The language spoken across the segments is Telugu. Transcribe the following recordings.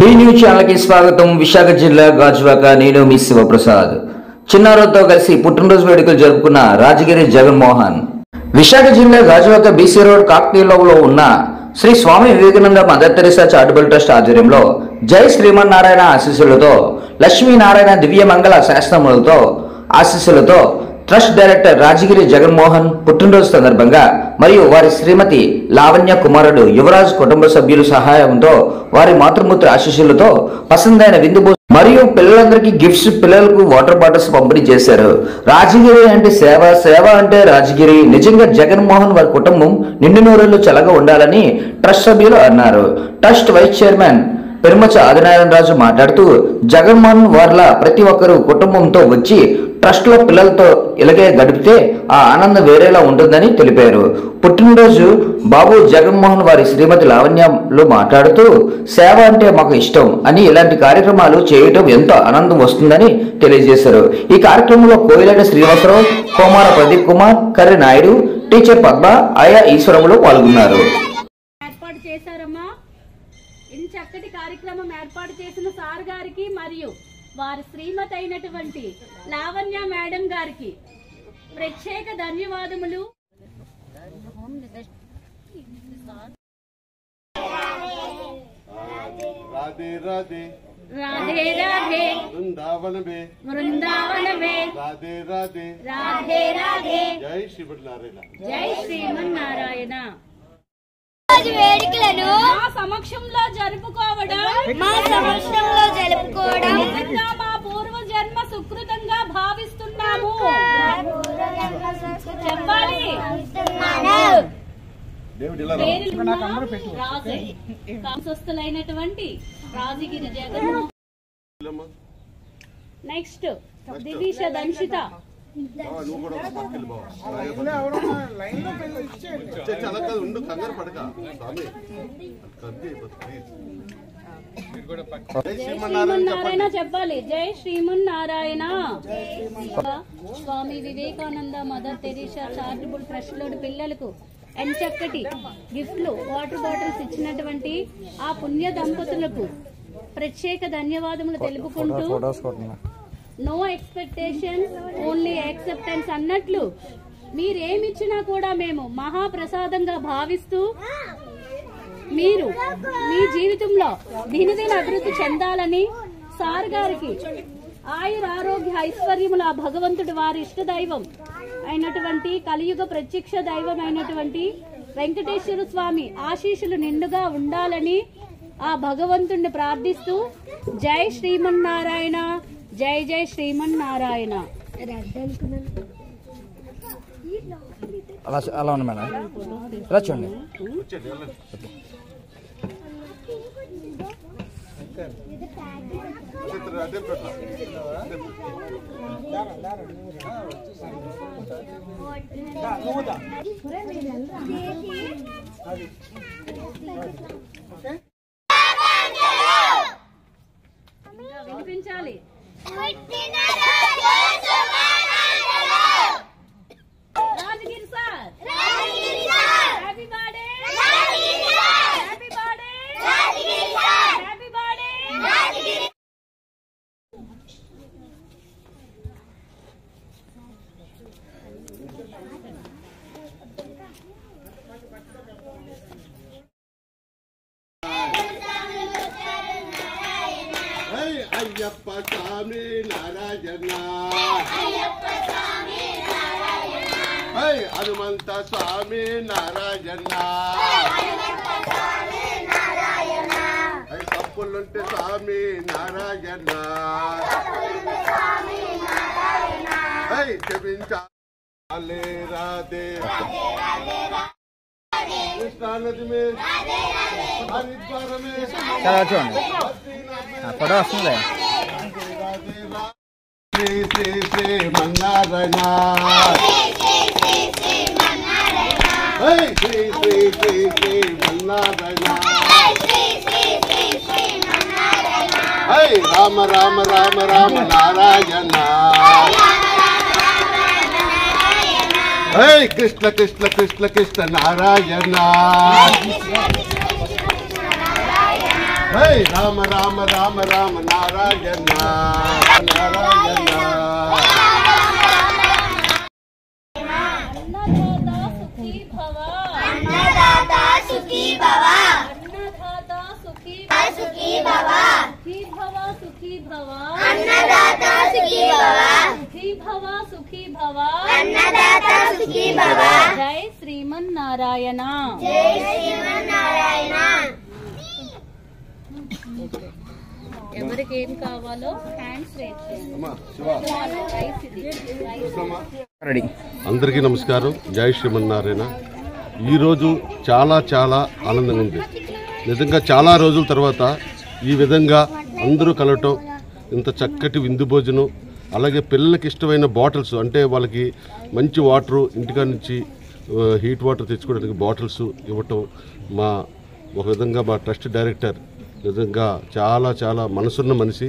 బి న్యూస్ ఛానల్ కి స్వాగతం. విశాఖ జిల్లా గాజువాక. నేను మీ శివప్రసాద్. చిన్నారులతో కలిసి పుట్టినరోజు వేడుకలు జరుపుకున్న రాజగిరి జగన్మోహన్. విశాఖ జిల్లా గాజువాక బీసీ రోడ్ కాక్టీలో ఉన్న Sri Swami Vivekananda Mother Teresa charitable trust ఆధ్వర్యంలో జై శ్రీమన్నారాయణ ఆశీస్సులతో, లక్ష్మీనారాయణ దివ్య మంగళ శాస్త్రములతో ఆశీస్సులతో ట్రస్ట్ డైరెక్టర్ రాజగిరి జగన్మోహన్ పుట్టినరోజు సందర్భంగా మరియు వారి శ్రీమతి లావణ్య కుమారుడు యువరాజ్ కుటుంబ సభ్యుల సహాయంతో వారి మాతృమూర్తి ఆశీస్సులతో పసందైన విందు మరియు పిల్లలందరికీ గిఫ్ట్స్, పిల్లలకు వాటర్ బాటిల్స్ పంపిణీ చేశారు. రాజగిరి అంటే సేవ, సేవ అంటే రాజగిరి. నిజంగా జగన్మోహన్ వారి కుటుంబం నిండు నూరేళ్లు చల్లగా ఉండాలని ట్రస్ట్ సభ్యులు అన్నారు. ట్రస్ట్ వైస్ చైర్మన్ పెరుమచ ఆదినారాయణ రాజు మాట్లాడుతూ, జగన్మోహన్ వార్ల ప్రతి ఒక్కరూ కుటుంబంతో వచ్చి ట్రస్ట్ లో పిల్లలతో ఇలాగే గడిపితే ఆ ఆనందం వేరేలా ఉంటుందని తెలిపారు. పుట్టినరోజు బాబు జగన్మోహన్ వారి శ్రీమతి లావణ్యలో మాట్లాడుతూ, సేవ అంటే మాకు ఇష్టం అని ఇలాంటి కార్యక్రమాలు చేయటం ఎంతో ఆనందం వస్తుందని తెలియజేశారు. ఈ కార్యక్రమంలో కోయిలాడి శ్రీనివాసరావు, కోమార ప్రదీప్ కుమార్, కర్రి నాయుడు, టీచర్ పద్మ, ఆయా ఈశ్వరములు పాల్గొన్నారు. చక్కటి కార్యక్రమం ఏర్పాటు చేసిన సార్ గారికి మరియు వారి శ్రీమతి అయినటువంటి లావణ్య మేడం గారికి ప్రత్యేక ధన్యవాదములు. राधे राधे राधे राधे वृंदावन में राधे राधे राधे राधे जय श्रीमन्नारायण जय श्रीमन्नारायण. వేడుకలను మా సమక్షంలో జరుపుకోవడం నిజంగా మా పూర్వ జన్మ సుకృతంగా భావిస్తున్నాము. చెప్పాలి. కాంసస్థులైనటువంటి రాజగిరి జగన్. నెక్స్ట్ దివిష దంశిత. శ్రీమన్నారాయణ చెప్పాలి. జై Srimannarayana. Swami Vivekananda Mother Teresa charitable trust లోని పిల్లలకు ఎంచక్కటి గిఫ్ట్లు, వాటర్ బాటిల్స్ ఇచ్చినటువంటి ఆ పుణ్య దంపతులకు ప్రత్యేక ధన్యవాదములు తెలుపుకుంటూ, నో ఎక్స్పెక్టేషన్స్ ఓన్లీ యాక్సెప్టెన్స్ అన్నట్లు మీరేమిచ్చినా కూడా మేము మహాప్రసాదంగా భావిస్తూ మీరు మీ జీవితంలో దినదిన అభివృద్ధి చెందాలని సార్ గారికి ఆయుర ఆరోగ్య ఐశ్వర్యముల భగవంతుడు వారి ఇష్ట దైవం అయినటువంటి కలియుగ ప్రత్యక్ష దైవం అయినటువంటి వెంకటేశ్వర స్వామి ఆశీస్సులు నిండుగా ఉండాలని ఆ భగవంతుడిని ప్రార్థిస్తూ, జై శ్రీమన్నారాయణ, జై జై శ్రీమన్నారాయణ. అలా ఉంది మేడం, ఇలా చూడండి. వినిపించాలి. Rajagiri sir, happy birthday, happy birthday, happy birthday. Ayyappa Swami Narayana, Hanumantha Swami Narayana, తప్పులుంటే స్వామి నారాయణ, క్షమించాలే రాధే కృష్ణా నది మే హరిద్వార మే చూడండి ఫోటో వస్తుంది. శ్రీ శ్రీ శ్రీమన్నారాయణ, శ్రీ శ్రీ శ్రీ శ్రీమన్నారాయణ, రామ రామ రామ రామ నారాయణ, కృష్ణ కృష్ణ కృష్ణ కృష్ణ నారాయణ, హై రామ రామ రామ రామ నారాయణ నారాయణ. अन्नदाता सुखी भव अन्नदाता सुखी भव अन्नदाता सुखी सुखी भव सुखी भव सुखी भव अन्नदाता सुखी भव सुखी भव सुखी भव अन्नदाता सुखी भव जय श्रीमन्नारायण जय श्रीमन्नारायण. ఎవరికి ఏం కావాలో హ్యాండ్స్ రేజ్ చేయండి. అమ్మా శివ రైస్ ఇది రైస్ రెడీ. అందరికీ నమస్కారం. జై శ్రీమన్నారాయణ. ఈరోజు చాలా చాలా ఆనందంగా ఉంది. నిజంగా చాలా రోజుల తర్వాత ఈ విధంగా అందరూ కలవటం, ఇంత చక్కటి విందు భోజనం, అలాగే పిల్లలకి ఇష్టమైన బాటిల్స్, అంటే వాళ్ళకి మంచి వాటరు ఇంటికాడ నుంచి హీట్ వాటర్ తెచ్చుకోవడానికి బాటిల్స్ ఇవ్వటం, మా ఒక విధంగా మా ట్రస్ట్ డైరెక్టర్ నిజంగా చాలా చాలా మనసున్న మనిషి.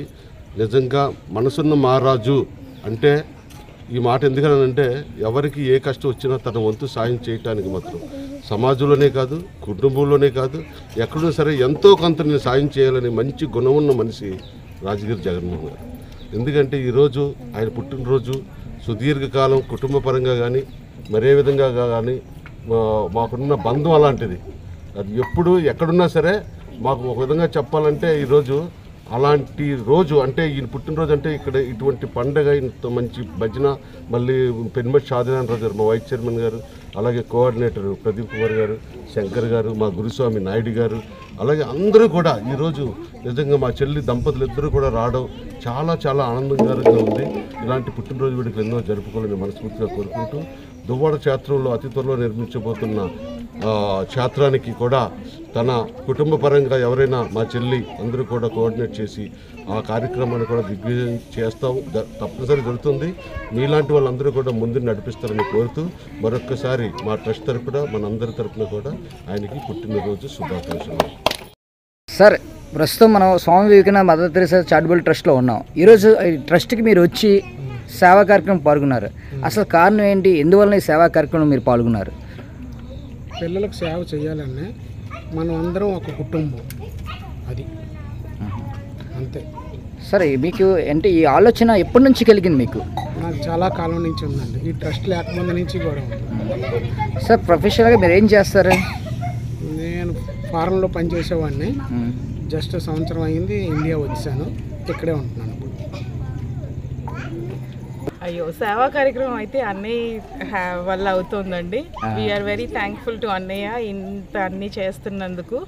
నిజంగా మనసున్న మహారాజు అంటే ఈ మాట ఎందుకనంటే ఎవరికి ఏ కష్టం వచ్చినా తన వంతు సాయం చేయటానికి మాత్రం సమాజంలోనే కాదు, కుటుంబంలోనే కాదు, ఎక్కడైనా సరే ఎంతో కొంత నేను సాయం చేయాలని మంచి గుణం ఉన్న మనిషి రాజగిరి జగన్మోహన్ గారు. ఎందుకంటే ఈరోజు ఆయన పుట్టినరోజు సుదీర్ఘకాలం కుటుంబ పరంగా కానీ మరే విధంగా కానీ మాకున్న బంధం అలాంటిది. అది ఎప్పుడు ఎక్కడున్నా సరే మాకు ఒక విధంగా చెప్పాలంటే ఈరోజు అలాంటి రోజు, అంటే ఈయన పుట్టినరోజు అంటే ఇక్కడ ఇటువంటి పండగ, ఇంత మంచి భజన, మళ్ళీ పెన్మటి షాదినారాయణ గారు మా వైస్ చైర్మన్ గారు, అలాగే కోఆర్డినేటర్ ప్రదీప్ కుమార్ గారు, శంకర్ గారు, మా గురుస్వామి నాయుడు గారు, అలాగే అందరూ కూడా ఈరోజు నిజంగా మా చెల్లి దంపతులు ఇద్దరు కూడా రావడం చాలా చాలా ఆనందకరంగా ఉంది. ఇలాంటి పుట్టినరోజు వేడుకలు ఎన్నో జరుపుకోవాలని మనస్ఫూర్తిగా కోరుకుంటూ దువ్వాడ క్షేత్రంలో అతి త్వరలో నిర్మించబోతున్న క్షేత్రానికి కూడా తన కుటుంబ పరంగా ఎవరైనా మా చెల్లి అందరూ కూడా కోఆర్డినేట్ చేసి ఆ కార్యక్రమాన్ని కూడా దిగ్విజయం చేస్తాం, తప్పనిసరి జరుగుతుంది. మీలాంటి వాళ్ళందరూ కూడా ముందు నడిపిస్తారని కోరుతూ మరొక్కసారి మా ట్రస్ట్ తరపున మనందరి తరపున కూడా ఆయనకి పుట్టినరోజు శుభాకాంక్షలు. సార్, ప్రస్తుతం మనం స్వామి వివేకానంద మదర్ తెరెసా చారిటబుల్ ట్రస్ట్లో ఉన్నాం. ఈరోజు ఈ ట్రస్ట్కి మీరు వచ్చి సేవా కార్యక్రమం పాల్గొన్నారు. అసలు కారణం ఏంటి, ఎందువల్ల ఈ సేవా కార్యక్రమం మీరు పాల్గొన్నారు? పిల్లలకు సేవ చేయాలనే మనం అందరం ఒక కుటుంబం, అది అంతే. సరే, మీకు అంటే ఈ ఆలోచన ఎప్పటి నుంచి కలిగింది మీకు? నాకు చాలా కాలం నుంచి ఉందండి, ఈ ట్రస్ట్ లేకముందు నుంచి కూడా ఉంది. సార్, ప్రొఫెషనల్గా మీరు ఏం చేస్తారు? నేను ఫారెన్లో పనిచేసేవాడిని. జస్ట్ సంవత్సరం అయింది ఇండియా వచ్చాను, ఇక్కడే ఉంటున్నాను ఇప్పుడు. అయ్యో, సేవా కార్యక్రమం అయితే అన్నయ్య వల్ల అవుతుందండి. వీఆర్ వెరీ థ్యాంక్ఫుల్ టు అన్నయ్య ఇంత అన్నీ చేస్తున్నందుకు.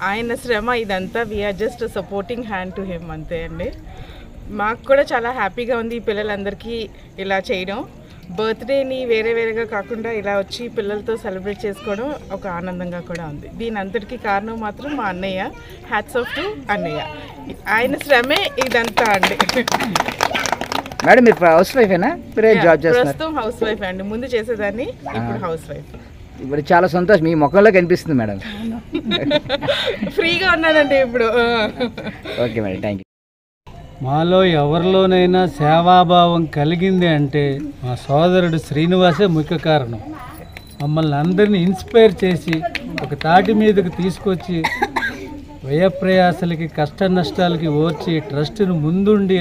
ఆయన శ్రమ ఇదంతా, we are just supporting hand to him, అంతే అండి. మాకు కూడా చాలా హ్యాపీగా ఉంది ఈ పిల్లలందరికీ ఇలా చేయడం. బర్త్డేని వేరే వేరేగా కాకుండా ఇలా వచ్చి పిల్లలతో సెలబ్రేట్ చేసుకోవడం ఒక ఆనందంగా కూడా ఉంది. దీని అంతటికీ కారణం మాత్రం మా అన్నయ్య. హ్యాట్స్ ఆఫ్ టు అన్నయ్య, ఆయన శ్రమే ఇదంతా అండి. మేడం, మీరు హౌస్ వైఫేనా? మీరే జాబ్ చేస్తున్నారు? ప్రస్తుతం హౌస్ వైఫ్ అండి. ముందు చేసేదాన్ని, ఇప్పుడు హౌస్ వైఫ్. ఇప్పుడు చాలా సంతోషం, మీ ముఖంలో కనిపిస్తుంది మేడం. ఫ్రీగా ఉన్నానండి ఇప్పుడు. Okay madam, thank you. మాలో ఎవరిలోనైనా సేవాభావం కలిగింది అంటే మా సోదరుడు శ్రీనివాసే ముఖ్య కారణం. మమ్మల్ని అందరినీ ఇన్స్పైర్ చేసి ఒక తాటి మీదకి తీసుకొచ్చి వ్యయప్రయాసలకి కష్ట నష్టాలకి ఓర్చి ట్రస్ట్ను ముందుండి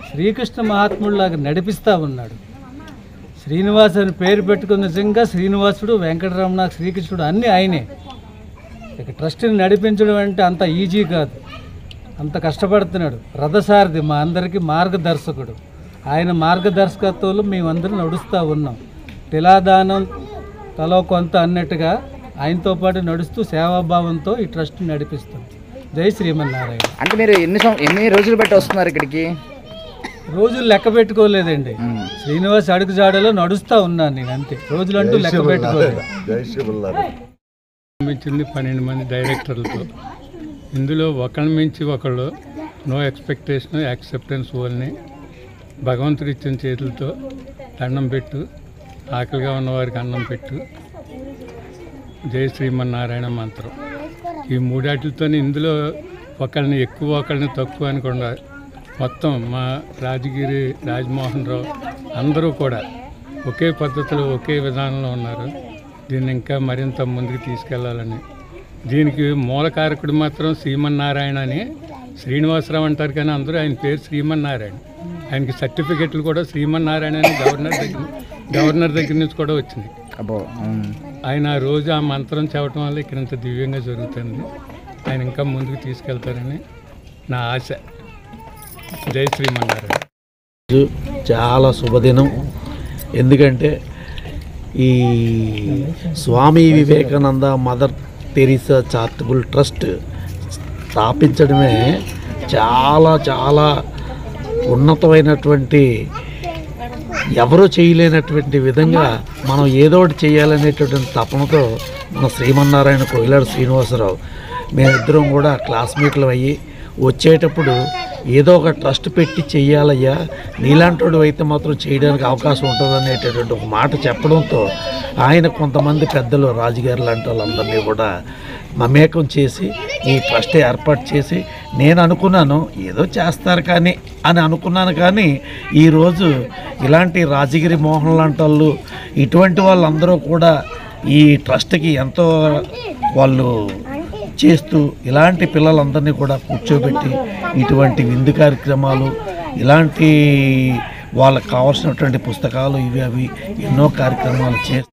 శ్రీకృష్ణ మహాత్ముడిలాగా నడిపిస్తూ ఉన్నాడు. శ్రీనివాస్ అని పేరు పెట్టుకున్న నిజంగా శ్రీనివాసుడు, వెంకటరమణ, శ్రీకృష్ణుడు అన్నీ ఆయనే. ఇక ట్రస్ట్ని నడిపించడం అంటే అంత ఈజీ కాదు, అంత కష్టపడుతున్నాడు. రథసారథి, మా అందరికీ మార్గదర్శకుడు. ఆయన మార్గదర్శకత్వంలో మేమందరం నడుస్తూ ఉన్నాం. తిలాదానం తలో కొంత అన్నట్టుగా ఆయనతో పాటు నడుస్తూ సేవాభావంతో ఈ ట్రస్ట్ని నడిపిస్తాం. జై శ్రీమన్నారాయణ. అంటే మీరు ఎన్ని రోజులు బట్టి వస్తున్నారు ఇక్కడికి? రోజులు లెక్క పెట్టుకోలేదండి. శ్రీనివాస్ అడుగు జాడలో నడుస్తూ ఉన్నాను నేను, అంతే. రోజులు అంటూ లెక్క పెట్టుకోలేదు. పంపించింది 12 మంది డైరెక్టర్లతో. ఇందులో ఒకళ్ళ మించి ఒకళ్ళు, నో ఎక్స్పెక్టేషన్, యాక్సెప్టెన్స్ ఓన్లీ. భగవంతుడు ఇచ్చిన చేతులతో దండం పెట్టు, ఆకలిగా ఉన్నవారికి అన్నం పెట్టు, జై శ్రీమన్నారాయణ మంత్రం. ఈ మూడాటితో ఇందులో ఒకళ్ళని ఎక్కువ ఒకళ్ళని తక్కువ అనకుండా మొత్తం మా రాజగిరి రాజమోహన్ రావు అందరూ కూడా ఒకే పద్ధతిలో ఒకే విధానంలో ఉన్నారు. దీన్ని ఇంకా మరింత ముందుకు తీసుకెళ్లాలని దీనికి మూల కారకుడు మాత్రం శ్రీమన్నారాయణ అని శ్రీనివాసరావు అంటారు, కానీ అందరూ ఆయన పేరు శ్రీమన్నారాయణ. ఆయనకి సర్టిఫికెట్లు కూడా శ్రీమన్నారాయణ అని గవర్నర్ దగ్గర నుంచి కూడా వచ్చింది. ఆయన రోజు ఆ మంత్రం చెప్పడం వల్ల ఇక్కడ ఇంత దివ్యంగా జరుగుతుంది. ఆయన ఇంకా ముందుకు తీసుకెళ్తారని నా ఆశ. జై శ్రీమన్నారాయణ. చాలా శుభదినం. ఎందుకంటే ఈ Swami Vivekananda Mother Teresa charitable trust స్థాపించడమే చాలా చాలా ఉన్నతమైనటువంటి, ఎవరూ చేయలేనటువంటి విధంగా మనం ఏదో ఒకటి చేయాలనేటటువంటి తపనతో మన శ్రీమన్నారాయణ కోయిలాడు శ్రీనివాసరావు మేమిద్దరం కూడా క్లాస్మేట్లు అయ్యి వచ్చేటప్పుడు ఏదో ఒక ట్రస్ట్ పెట్టి చెయ్యాలయ్యా, నీలాంటి అయితే మాత్రం చేయడానికి అవకాశం ఉంటుంది అనేటటువంటి ఒక మాట చెప్పడంతో ఆయన కొంతమంది పెద్దలు రాజుగారు లాంటి వాళ్ళందరినీ కూడా మమేకం చేసి ఈ ట్రస్ట్ ఏర్పాటు చేసి, నేను అనుకున్నాను ఏదో చేస్తారు కానీ అని అనుకున్నాను, కానీ ఈరోజు ఇలాంటి రాజగిరి మోహన్ లాంటి వాళ్ళు ఇటువంటి వాళ్ళందరూ కూడా ఈ ట్రస్ట్కి ఎంతో వాళ్ళు చేస్తూ ఇలాంటి పిల్లలందరినీ కూడా కూర్చోబెట్టి ఇటువంటి విందు కార్యక్రమాలు, ఇలాంటి వాళ్ళకి కావాల్సినటువంటి పుస్తకాలు ఇవి అవి ఎన్నో కార్యక్రమాలు చేస్తూ